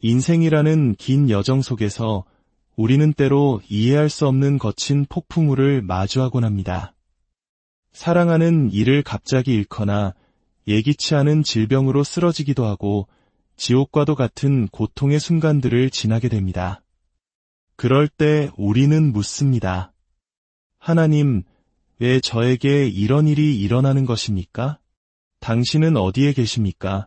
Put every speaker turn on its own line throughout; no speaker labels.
인생이라는 긴 여정 속에서 우리는 때로 이해할 수 없는 거친 폭풍우를 마주하곤 합니다. 사랑하는 이를 갑자기 잃거나 예기치 않은 질병으로 쓰러지기도 하고 지옥과도 같은 고통의 순간들을 지나게 됩니다. 그럴 때 우리는 묻습니다. 하나님, 왜 저에게 이런 일이 일어나는 것입니까? 당신은 어디에 계십니까?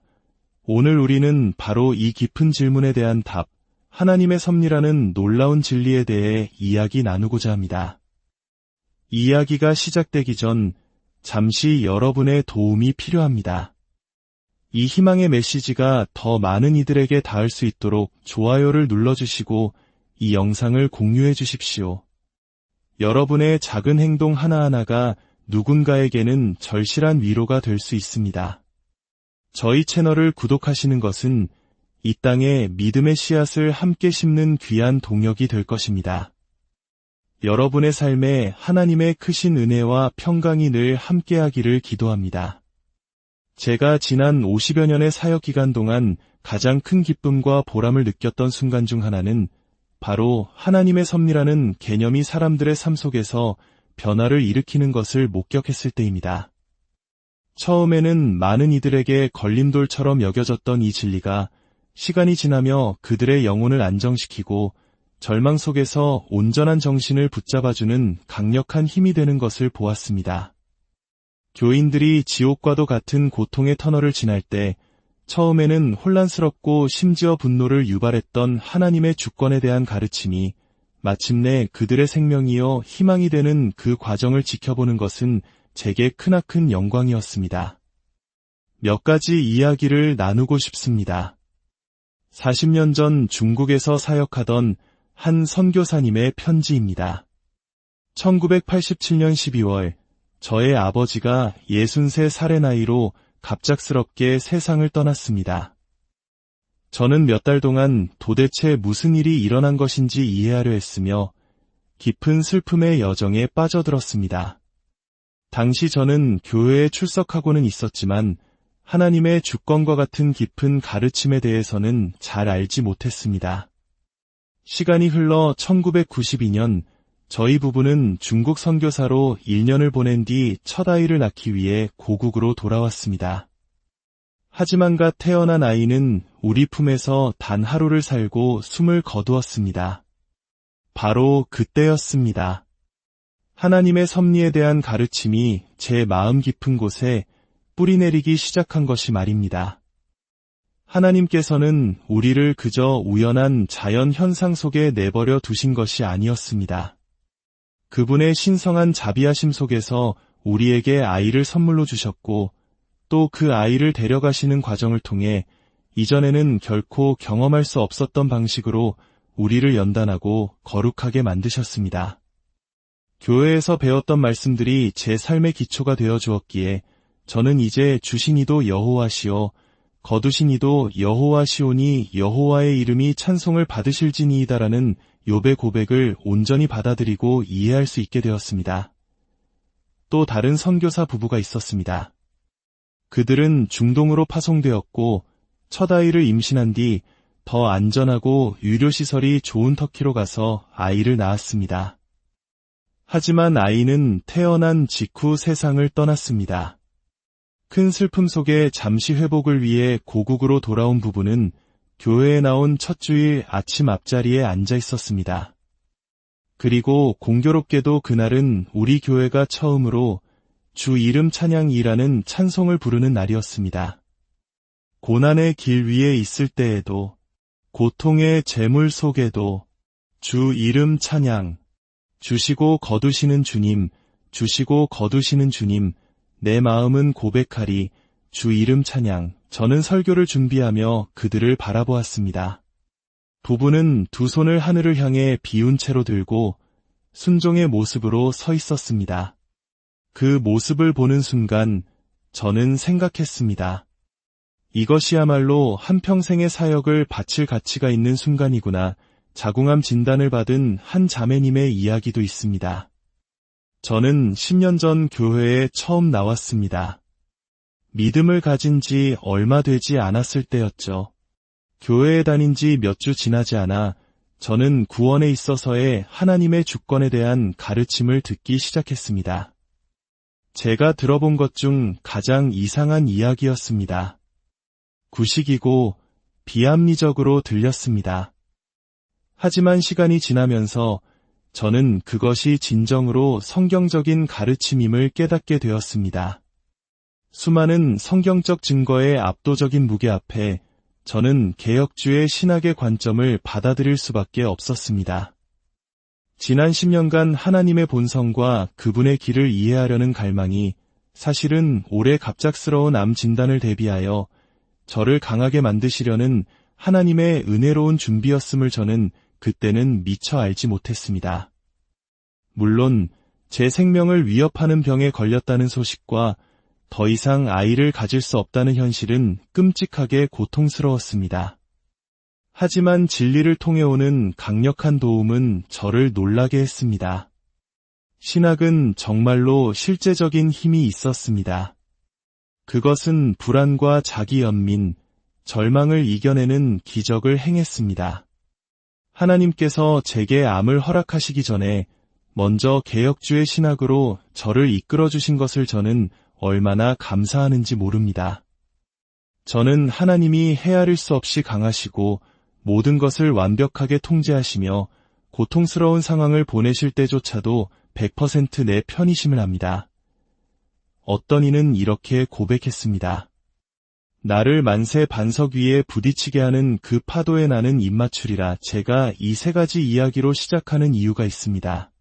오늘 우리는 바로 이 깊은 질문에 대한 답, 하나님의 섭리라는 놀라운 진리에 대해 이야기 나누고자 합니다. 이야기가 시작되기 전 잠시 여러분의 도움이 필요합니다. 이 희망의 메시지가 더 많은 이들에게 닿을 수 있도록 좋아요를 눌러주시고 이 영상을 공유해 주십시오. 여러분의 작은 행동 하나하나가 누군가에게는 절실한 위로가 될 수 있습니다. 저희 채널을 구독하시는 것은 이 땅에 믿음의 씨앗을 함께 심는 귀한 동역이 될 것입니다. 여러분의 삶에 하나님의 크신 은혜와 평강이 늘 함께하기를 기도합니다. 제가 지난 50여 년의 사역 기간 동안 가장 큰 기쁨과 보람을 느꼈던 순간 중 하나는 바로 하나님의 섭리라는 개념이 사람들의 삶 속에서 변화를 일으키는 것을 목격했을 때입니다. 처음에는 많은 이들에게 걸림돌처럼 여겨졌던 이 진리가 시간이 지나며 그들의 영혼을 안정시키고 절망 속에서 온전한 정신을 붙잡아주는 강력한 힘이 되는 것을 보았습니다. 교인들이 지옥과도 같은 고통의 터널을 지날 때 처음에는 혼란스럽고 심지어 분노를 유발했던 하나님의 주권에 대한 가르침이 마침내 그들의 생명이요 희망이 되는 그 과정을 지켜보는 것은 제게 크나큰 영광이었습니다. 몇 가지 이야기를 나누고 싶습니다. 40년 전 중국에서 사역하던 한 선교사님의 편지입니다. 1987년 12월 저의 아버지가 63살의 나이로 갑작스럽게 세상을 떠났습니다. 저는 몇 달 동안 도대체 무슨 일이 일어난 것인지 이해하려 했으며 깊은 슬픔의 여정에 빠져들었습니다. 당시 저는 교회에 출석하고는 있었지만 하나님의 주권과 같은 깊은 가르침에 대해서는 잘 알지 못했습니다. 시간이 흘러 1992년 저희 부부는 중국 선교사로 1년을 보낸 뒤 첫 아이를 낳기 위해 고국으로 돌아왔습니다. 하지만 갓 태어난 아이는 우리 품에서 단 하루를 살고 숨을 거두었습니다. 바로 그때였습니다. 하나님의 섭리에 대한 가르침이 제 마음 깊은 곳에 뿌리내리기 시작한 것이 말입니다. 하나님께서는 우리를 그저 우연한 자연 현상 속에 내버려 두신 것이 아니었습니다. 그분의 신성한 자비하심 속에서 우리에게 아이를 선물로 주셨고 또 그 아이를 데려가시는 과정을 통해 이전에는 결코 경험할 수 없었던 방식으로 우리를 연단하고 거룩하게 만드셨습니다. 교회에서 배웠던 말씀들이 제 삶의 기초가 되어 주었기에 저는 이제 주신 이도 여호와시오 거두신 이도 여호와시오니 여호와의 이름이 찬송을 받으실지니이다라는 욥의 고백을 온전히 받아들이고 이해할 수 있게 되었습니다. 또 다른 선교사 부부가 있었습니다. 그들은 중동으로 파송되었고 첫 아이를 임신한 뒤 더 안전하고 유료시설이 좋은 터키로 가서 아이를 낳았습니다. 하지만 아이는 태어난 직후 세상을 떠났습니다. 큰 슬픔 속에 잠시 회복을 위해 고국으로 돌아온 부부는 교회에 나온 첫 주일 아침 앞자리에 앉아 있었습니다. 그리고 공교롭게도 그날은 우리 교회가 처음으로 주 이름 찬양이라는 찬송을 부르는 날이었습니다. 고난의 길 위에 있을 때에도 고통의 재물 속에도 주 이름 찬양 주시고 거두시는 주님 주시고 거두시는 주님 내 마음은 고백하리 주 이름 찬양. 저는 설교를 준비하며 그들을 바라보았습니다. 부부는 두 손을 하늘을 향해 비운 채로 들고 순종의 모습으로 서 있었습니다. 그 모습을 보는 순간 저는 생각했습니다. 이것이야말로 한평생의 사역을 바칠 가치가 있는 순간이구나. 자궁암 진단을 받은 한 자매님의 이야기도 있습니다. 저는 10년 전 교회에 처음 나왔습니다. 믿음을 가진 지 얼마 되지 않았을 때였죠. 교회에 다닌 지 몇 주 지나지 않아 저는 구원에 있어서의 하나님의 주권에 대한 가르침을 듣기 시작했습니다. 제가 들어본 것 중 가장 이상한 이야기였습니다. 구식이고 비합리적으로 들렸습니다. 하지만 시간이 지나면서 저는 그것이 진정으로 성경적인 가르침임을 깨닫게 되었습니다. 수많은 성경적 증거의 압도적인 무게 앞에 저는 개혁주의 신학의 관점을 받아들일 수밖에 없었습니다. 지난 10년간 하나님의 본성과 그분의 길을 이해하려는 갈망이 사실은 올해 갑작스러운 암 진단을 대비하여 저를 강하게 만드시려는 하나님의 은혜로운 준비였음을 저는 그때는 미처 알지 못했습니다. 물론 제 생명을 위협하는 병에 걸렸다는 소식과 더 이상 아이를 가질 수 없다는 현실은 끔찍하게 고통스러웠습니다. 하지만 진리를 통해 오는 강력한 도움은 저를 놀라게 했습니다. 신학은 정말로 실제적인 힘이 있었습니다. 그것은 불안과 자기연민, 절망을 이겨내는 기적을 행했습니다. 하나님께서 제게 암을 허락하시기 전에 먼저 개혁주의 신학으로 저를 이끌어주신 것을 저는 얼마나 감사하는지 모릅니다. 저는 하나님이 헤아릴 수 없이 강하시고 모든 것을 완벽하게 통제하시며 고통스러운 상황을 보내실 때조차도 100% 내 편이심을 압니다. 어떤 이는 이렇게 고백했습니다. 나를 만세 반석 위에 부딪히게 하는 그 파도에 나는 입맞추리라. 제가 이 세 가지 이야기로 시작하는 이유가 있습니다.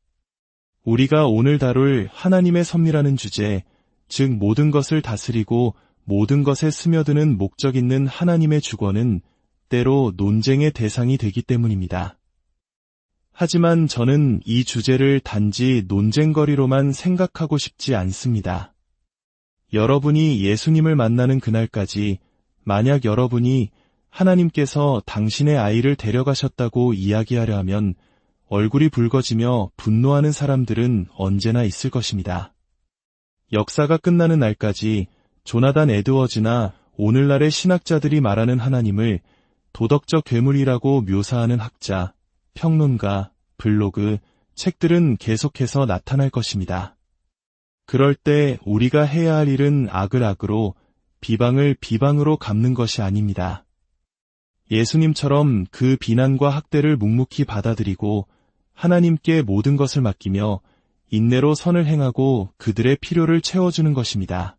우리가 오늘 다룰 하나님의 섭리라는 주제, 즉 모든 것을 다스리고 모든 것에 스며드는 목적 있는 하나님의 주권은 때로 논쟁의 대상이 되기 때문입니다. 하지만 저는 이 주제를 단지 논쟁거리로만 생각하고 싶지 않습니다. 여러분이 예수님을 만나는 그날까지 만약 여러분이 하나님께서 당신의 아이를 데려가셨다고 이야기하려 하면 얼굴이 붉어지며 분노하는 사람들은 언제나 있을 것입니다. 역사가 끝나는 날까지 조나단 에드워즈나 오늘날의 신학자들이 말하는 하나님을 도덕적 괴물이라고 묘사하는 학자, 평론가, 블로그, 책들은 계속해서 나타날 것입니다. 그럴 때 우리가 해야 할 일은 악을 악으로, 비방을 비방으로 갚는 것이 아닙니다. 예수님처럼 그 비난과 학대를 묵묵히 받아들이고 하나님께 모든 것을 맡기며 인내로 선을 행하고 그들의 필요를 채워주는 것입니다.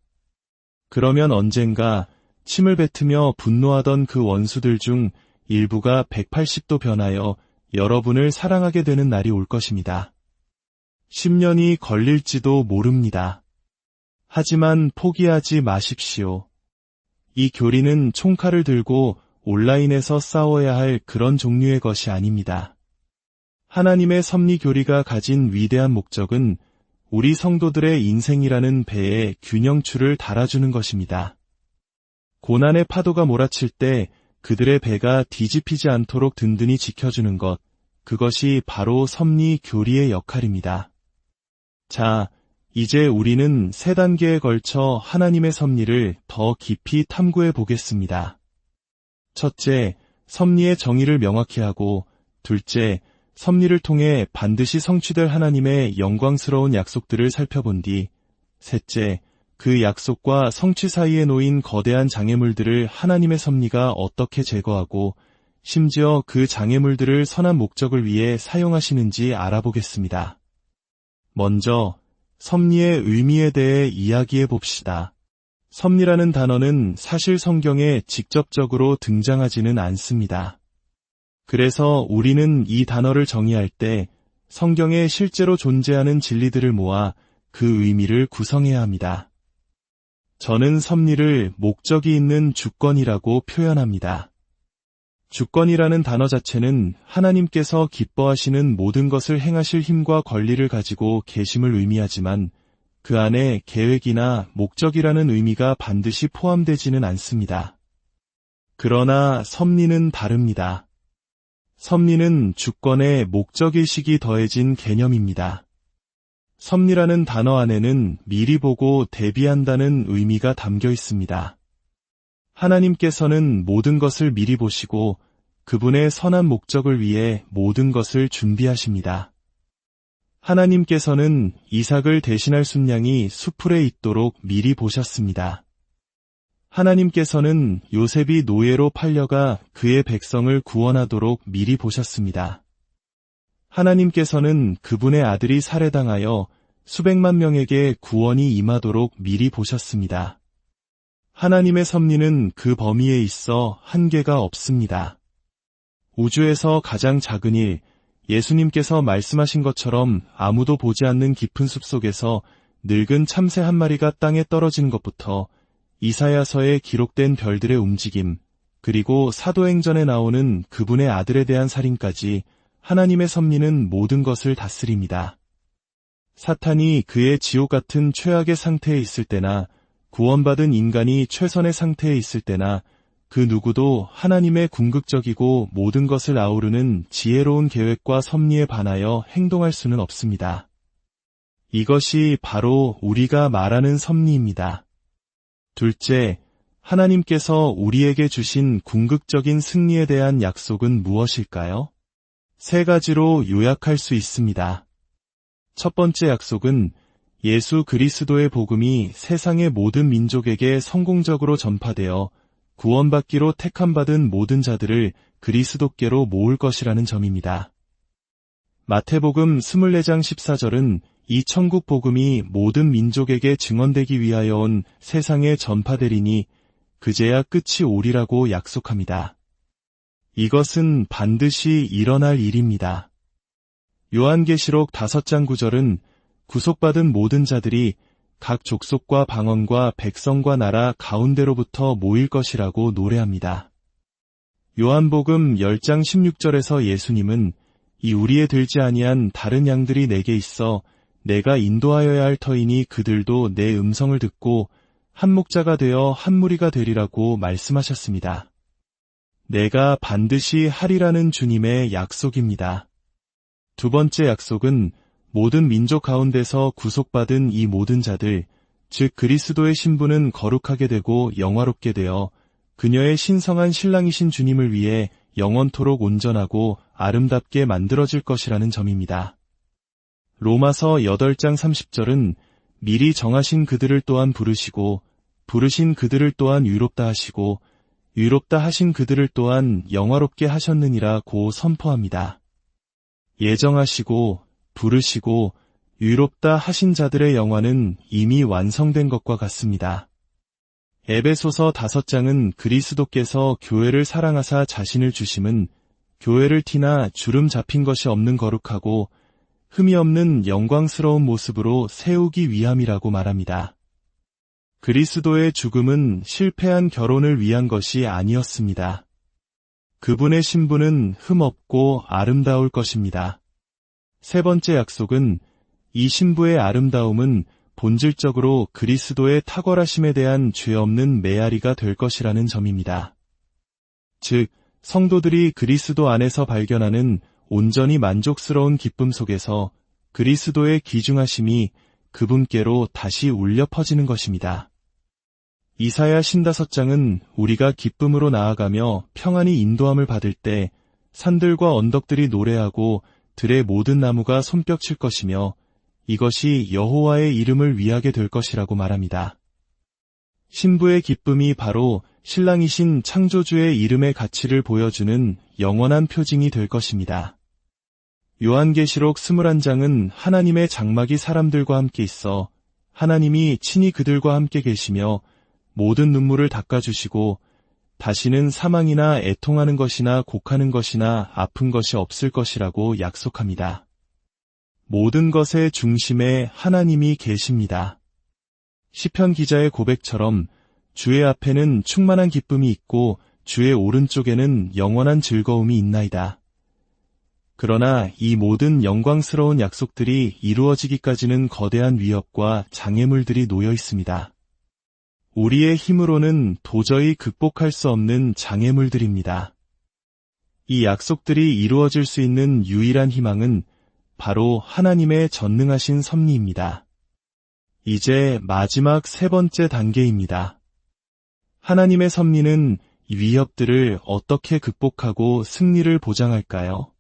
그러면 언젠가 침을 뱉으며 분노하던 그 원수들 중 일부가 180도 변하여 여러분을 사랑하게 되는 날이 올 것입니다. 10년이 걸릴지도 모릅니다. 하지만 포기하지 마십시오. 이 교리는 총칼을 들고 온라인에서 싸워야 할 그런 종류의 것이 아닙니다. 하나님의 섭리 교리가 가진 위대한 목적은 우리 성도들의 인생이라는 배에 균형추를 달아주는 것입니다. 고난의 파도가 몰아칠 때 그들의 배가 뒤집히지 않도록 든든히 지켜주는 것, 그것이 바로 섭리 교리의 역할입니다. 자, 이제 우리는 3단계에 걸쳐 하나님의 섭리를 더 깊이 탐구해 보겠습니다. 첫째, 섭리의 정의를 명확히 하고, 둘째, 섭리를 통해 반드시 성취될 하나님의 영광스러운 약속들을 살펴본 뒤, 셋째, 그 약속과 성취 사이에 놓인 거대한 장애물들을 하나님의 섭리가 어떻게 제거하고 심지어 그 장애물들을 선한 목적을 위해 사용하시는지 알아보겠습니다. 먼저 섭리의 의미에 대해 이야기해 봅시다. 섭리라는 단어는 사실 성경에 직접적으로 등장하지는 않습니다. 그래서 우리는 이 단어를 정의할 때 성경에 실제로 존재하는 진리들을 모아 그 의미를 구성해야 합니다. 저는 섭리를 목적이 있는 주권이라고 표현합니다. 주권이라는 단어 자체는 하나님께서 기뻐하시는 모든 것을 행하실 힘과 권리를 가지고 계심을 의미하지만 그 안에 계획이나 목적이라는 의미가 반드시 포함되지는 않습니다. 그러나 섭리는 다릅니다. 섭리는 주권에 목적의식이 더해진 개념입니다. 섭리라는 단어 안에는 미리 보고 대비한다는 의미가 담겨 있습니다. 하나님께서는 모든 것을 미리 보시고 그분의 선한 목적을 위해 모든 것을 준비하십니다. 하나님께서는 이삭을 대신할 순양이 수풀에 있도록 미리 보셨습니다. 하나님께서는 요셉이 노예로 팔려가 그의 백성을 구원하도록 미리 보셨습니다. 하나님께서는 그분의 아들이 살해당하여 수백만 명에게 구원이 임하도록 미리 보셨습니다. 하나님의 섭리는 그 범위에 있어 한계가 없습니다. 우주에서 가장 작은 일, 예수님께서 말씀하신 것처럼 아무도 보지 않는 깊은 숲속에서 늙은 참새 한 마리가 땅에 떨어진 것부터 이사야서에 기록된 별들의 움직임, 그리고 사도행전에 나오는 그분의 아들에 대한 살인까지 하나님의 섭리는 모든 것을 다스립니다. 사탄이 그의 지옥 같은 최악의 상태에 있을 때나 구원받은 인간이 최선의 상태에 있을 때나 그 누구도 하나님의 궁극적이고 모든 것을 아우르는 지혜로운 계획과 섭리에 반하여 행동할 수는 없습니다. 이것이 바로 우리가 말하는 섭리입니다. 둘째, 하나님께서 우리에게 주신 궁극적인 승리에 대한 약속은 무엇일까요? 세 가지로 요약할 수 있습니다. 첫 번째 약속은 예수 그리스도의 복음이 세상의 모든 민족에게 성공적으로 전파되어 구원받기로 택함받은 모든 자들을 그리스도께로 모을 것이라는 점입니다. 마태복음 24장 14절은 이 천국 복음이 모든 민족에게 증언되기 위하여 온 세상에 전파되리니 그제야 끝이 오리라고 약속합니다. 이것은 반드시 일어날 일입니다. 요한계시록 5장 9절은 구속받은 모든 자들이 각 족속과 방언과 백성과 나라 가운데로부터 모일 것이라고 노래합니다. 요한복음 10장 16절에서 예수님은 이 우리에 들지 아니한 다른 양들이 내게 있어 내가 인도하여야 할 터이니 그들도 내 음성을 듣고 한 목자가 되어 한 무리가 되리라고 말씀하셨습니다. 내가 반드시 하리라는 주님의 약속입니다. 두 번째 약속은 모든 민족 가운데서 구속받은 이 모든 자들, 즉 그리스도의 신부는 거룩하게 되고 영화롭게 되어 그녀의 신성한 신랑이신 주님을 위해 영원토록 온전하고 아름답게 만들어질 것이라는 점입니다. 로마서 8장 30절은 미리 정하신 그들을 또한 부르시고 부르신 그들을 또한 유롭다 하시고 유롭다 하신 그들을 또한 영화롭게 하셨느니라고 선포합니다. 예정하시고 부르시고 유롭다 하신 자들의 영화는 이미 완성된 것과 같습니다. 에베소서 5장은 그리스도께서 교회를 사랑하사 자신을 주심은 교회를 티나 주름 잡힌 것이 없는 거룩하고 흠이 없는 영광스러운 모습으로 세우기 위함이라고 말합니다. 그리스도의 죽음은 실패한 결혼을 위한 것이 아니었습니다. 그분의 신부는 흠없고 아름다울 것입니다. 세 번째 약속은 이 신부의 아름다움은 본질적으로 그리스도의 탁월하심에 대한 죄 없는 메아리가 될 것이라는 점입니다. 즉, 성도들이 그리스도 안에서 발견하는 온전히 만족스러운 기쁨 속에서 그리스도의 귀중하심이 그분께로 다시 울려 퍼지는 것입니다. 이사야 55장은 우리가 기쁨으로 나아가며 평안히 인도함을 받을 때 산들과 언덕들이 노래하고 들의 모든 나무가 손뼉칠 것이며 이것이 여호와의 이름을 위하게 될 것이라고 말합니다. 신부의 기쁨이 바로 신랑이신 창조주의 이름의 가치를 보여주는 영원한 표징이 될 것입니다. 요한계시록 21장은 하나님의 장막이 사람들과 함께 있어 하나님이 친히 그들과 함께 계시며 모든 눈물을 닦아주시고 다시는 사망이나 애통하는 것이나 곡하는 것이나 아픈 것이 없을 것이라고 약속합니다. 모든 것의 중심에 하나님이 계십니다. 시편 기자의 고백처럼 주의 앞에는 충만한 기쁨이 있고 주의 오른쪽에는 영원한 즐거움이 있나이다. 그러나 이 모든 영광스러운 약속들이 이루어지기까지는 거대한 위협과 장애물들이 놓여 있습니다. 우리의 힘으로는 도저히 극복할 수 없는 장애물들입니다. 이 약속들이 이루어질 수 있는 유일한 희망은 바로 하나님의 전능하신 섭리입니다. 이제 마지막 세 번째 단계입니다. 하나님의 섭리는 위협들을 어떻게 극복하고 승리를 보장할까요?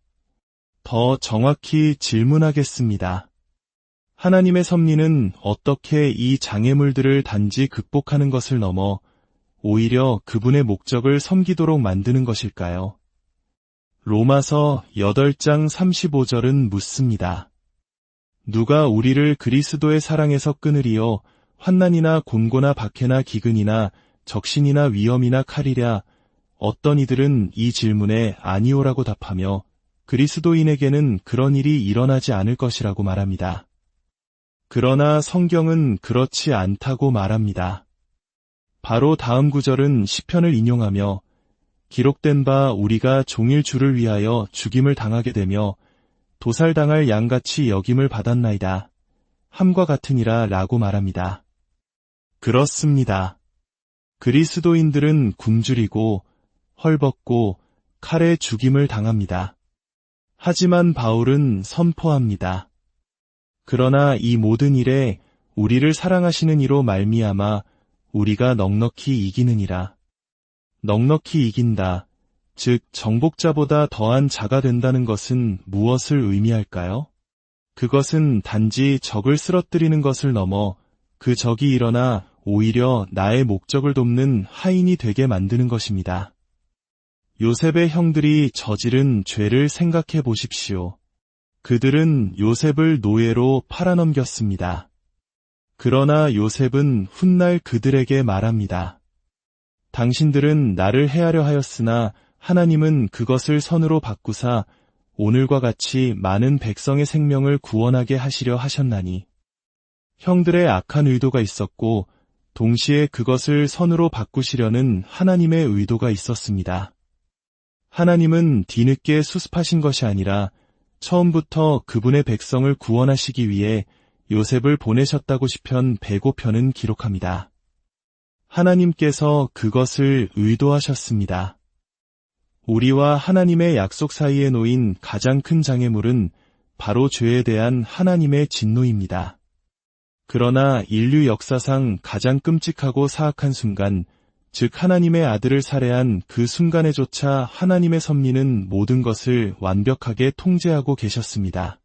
더 정확히 질문하겠습니다. 하나님의 섭리는 어떻게 이 장애물들을 단지 극복하는 것을 넘어 오히려 그분의 목적을 섬기도록 만드는 것일까요? 로마서 8장 35절은 묻습니다. 누가 우리를 그리스도의 사랑에서 끊으리요? 환난이나 곤고나 박해나 기근이나 적신이나 위험이나 칼이랴. 어떤 이들은 이 질문에 아니오라고 답하며 그리스도인에게는 그런 일이 일어나지 않을 것이라고 말합니다. 그러나 성경은 그렇지 않다고 말합니다. 바로 다음 구절은 시편을 인용하며 기록된 바 우리가 종일 주를 위하여 죽임을 당하게 되며 도살당할 양같이 여김을 받았나이다. 함과 같으니라 라고 말합니다. 그렇습니다. 그리스도인들은 굶주리고 헐벗고 칼에 죽임을 당합니다. 하지만 바울은 선포합니다. 그러나 이 모든 일에 우리를 사랑하시는 이로 말미암아 우리가 넉넉히 이기느니라. 넉넉히 이긴다. 즉 정복자보다 더한 자가 된다는 것은 무엇을 의미할까요? 그것은 단지 적을 쓰러뜨리는 것을 넘어 그 적이 일어나 오히려 나의 목적을 돕는 하인이 되게 만드는 것입니다. 요셉의 형들이 저지른 죄를 생각해 보십시오. 그들은 요셉을 노예로 팔아넘겼습니다. 그러나 요셉은 훗날 그들에게 말합니다. 당신들은 나를 해하려 하였으나 하나님은 그것을 선으로 바꾸사 오늘과 같이 많은 백성의 생명을 구원하게 하시려 하셨나니. 형들의 악한 의도가 있었고 동시에 그것을 선으로 바꾸시려는 하나님의 의도가 있었습니다. 하나님은 뒤늦게 수습하신 것이 아니라 처음부터 그분의 백성을 구원하시기 위해 요셉을 보내셨다고 시편 105편은 기록합니다. 하나님께서 그것을 의도하셨습니다. 우리와 하나님의 약속 사이에 놓인 가장 큰 장애물은 바로 죄에 대한 하나님의 진노입니다. 그러나 인류 역사상 가장 끔찍하고 사악한 순간, 즉 하나님의 아들을 살해한 그 순간에조차 하나님의 섭리는 모든 것을 완벽하게 통제하고 계셨습니다.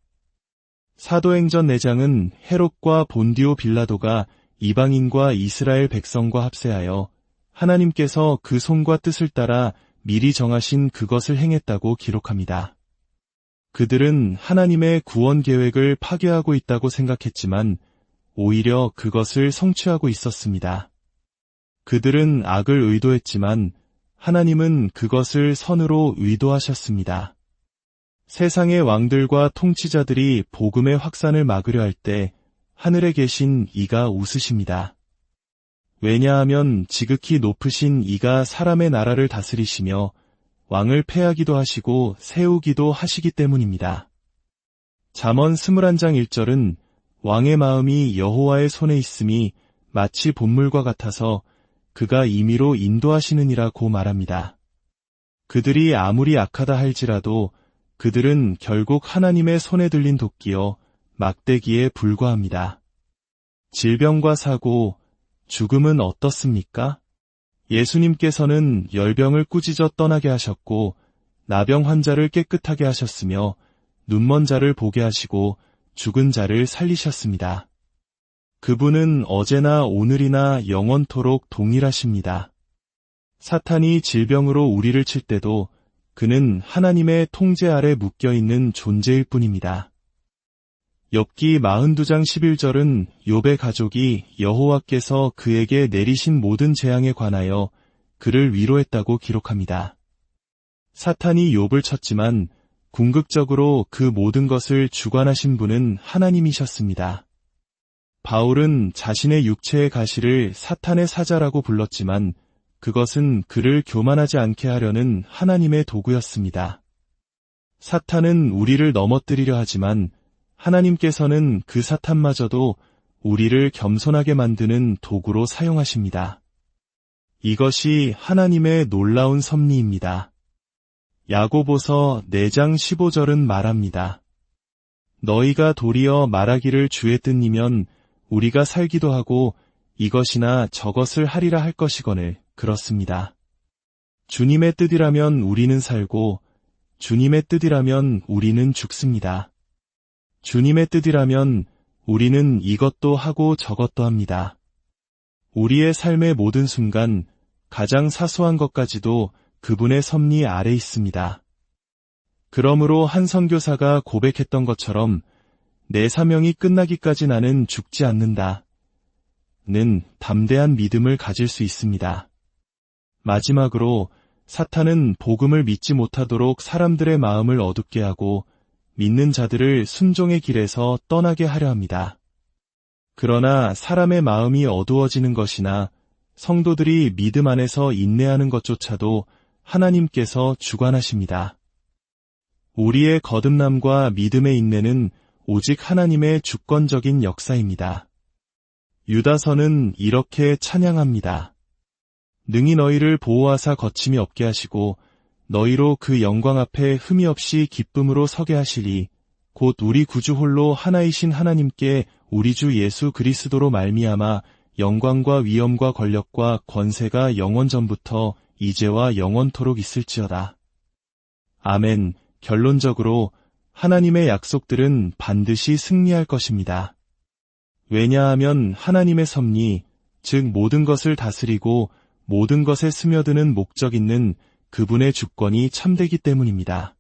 사도행전 4장은 헤롯과 본디오 빌라도가 이방인과 이스라엘 백성과 합세하여 하나님께서 그 손과 뜻을 따라 미리 정하신 그것을 행했다고 기록합니다. 그들은 하나님의 구원 계획을 파괴하고 있다고 생각했지만 오히려 그것을 성취하고 있었습니다. 그들은 악을 의도했지만 하나님은 그것을 선으로 의도하셨습니다. 세상의 왕들과 통치자들이 복음의 확산을 막으려 할 때 하늘에 계신 이가 웃으십니다. 왜냐하면 지극히 높으신 이가 사람의 나라를 다스리시며 왕을 패하기도 하시고 세우기도 하시기 때문입니다. 잠언 21장 1절은 왕의 마음이 여호와의 손에 있음이 마치 봇물과 같아서 그가 임의로 인도하시느니라고 말합니다. 그들이 아무리 악하다 할지라도 그들은 결국 하나님의 손에 들린 도끼여 막대기에 불과합니다. 질병과 사고, 죽음은 어떻습니까? 예수님께서는 열병을 꾸짖어 떠나게 하셨고 나병 환자를 깨끗하게 하셨으며 눈먼 자를 보게 하시고 죽은 자를 살리셨습니다. 그분은 어제나 오늘이나 영원토록 동일하십니다. 사탄이 질병으로 우리를 칠 때도 그는 하나님의 통제 아래 묶여있는 존재일 뿐입니다. 욥기 42장 11절은 욥의 가족이 여호와께서 그에게 내리신 모든 재앙에 관하여 그를 위로했다고 기록합니다. 사탄이 욥을 쳤지만 궁극적으로 그 모든 것을 주관하신 분은 하나님이셨습니다. 바울은 자신의 육체의 가시를 사탄의 사자라고 불렀지만 그것은 그를 교만하지 않게 하려는 하나님의 도구였습니다. 사탄은 우리를 넘어뜨리려 하지만 하나님께서는 그 사탄마저도 우리를 겸손하게 만드는 도구로 사용하십니다. 이것이 하나님의 놀라운 섭리입니다. 야고보서 4장 15절은 말합니다. 너희가 도리어 말하기를 주의 뜻이면 우리가 살기도 하고 이것이나 저것을 하리라 할 것이거늘 그렇습니다. 주님의 뜻이라면 우리는 살고 주님의 뜻이라면 우리는 죽습니다. 주님의 뜻이라면 우리는 이것도 하고 저것도 합니다. 우리의 삶의 모든 순간, 가장 사소한 것까지도 그분의 섭리 아래 있습니다. 그러므로 한 선교사가 고백했던 것처럼 내 사명이 끝나기까지 나는 죽지 않는다. 는 담대한 믿음을 가질 수 있습니다. 마지막으로 사탄은 복음을 믿지 못하도록 사람들의 마음을 어둡게 하고 믿는 자들을 순종의 길에서 떠나게 하려 합니다. 그러나 사람의 마음이 어두워지는 것이나 성도들이 믿음 안에서 인내하는 것조차도 하나님께서 주관하십니다. 우리의 거듭남과 믿음의 인내는 오직 하나님의 주권적인 역사입니다. 유다서는 이렇게 찬양합니다. 능히 너희를 보호하사 거침이 없게 하시고 너희로 그 영광 앞에 흠이 없이 기쁨으로 서게 하시리. 곧 우리 구주 홀로 하나이신 하나님께 우리 주 예수 그리스도로 말미암아 영광과 위엄과 권력과 권세가 영원전부터 이제와 영원토록 있을지어다. 아멘. 결론적으로 하나님의 약속들은 반드시 승리할 것입니다. 왜냐하면 하나님의 섭리, 즉 모든 것을 다스리고 모든 것에 스며드는 목적 있는 그분의 주권이 참되기 때문입니다.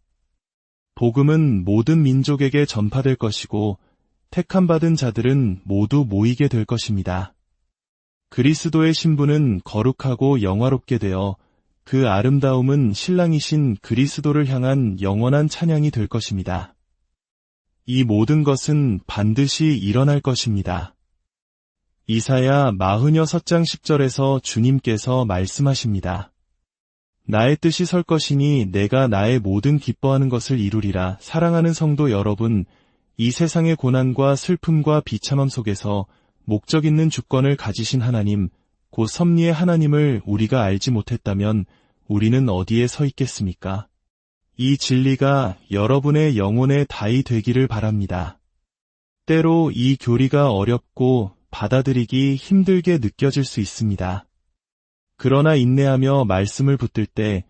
복음은 모든 민족에게 전파될 것이고 택함받은 자들은 모두 모이게 될 것입니다. 그리스도의 신부는 거룩하고 영화롭게 되어 그 아름다움은 신랑이신 그리스도를 향한 영원한 찬양이 될 것입니다. 이 모든 것은 반드시 일어날 것입니다. 이사야 46장 10절에서 주님께서 말씀하십니다. 나의 뜻이 설 것이니 내가 나의 모든 기뻐하는 것을 이루리라. 사랑하는 성도 여러분, 이 세상의 고난과 슬픔과 비참함 속에서 목적 있는 주권을 가지신 하나님, 곧 섭리의 하나님을 우리가 알지 못했다면 우리는 어디에 서 있겠습니까? 이 진리가 여러분의 영혼의 다이 되기를 바랍니다. 때로 이 교리가 어렵고 받아들이기 힘들게 느껴질 수 있습니다. 그러나 인내하며 말씀을 붙들 때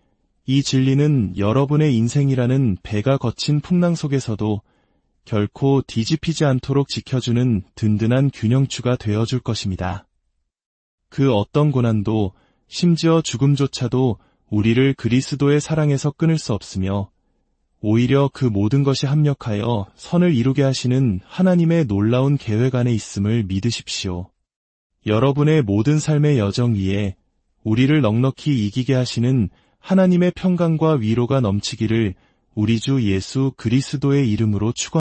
이 진리는 여러분의 인생이라는 배가 거친 풍랑 속에서도 결코 뒤집히지 않도록 지켜주는 든든한 균형추가 되어줄 것입니다. 그 어떤 고난도 심지어 죽음조차도 우리를 그리스도의 사랑에서 끊을 수 없으며 오히려 그 모든 것이 합력하여 선을 이루게 하시는 하나님의 놀라운 계획 안에 있음을 믿으십시오. 여러분의 모든 삶의 여정 위에 우리를 넉넉히 이기게 하시는 하나님의 평강과 위로가 넘치기를 우리 주 예수 그리스도의 이름으로 축원합니다.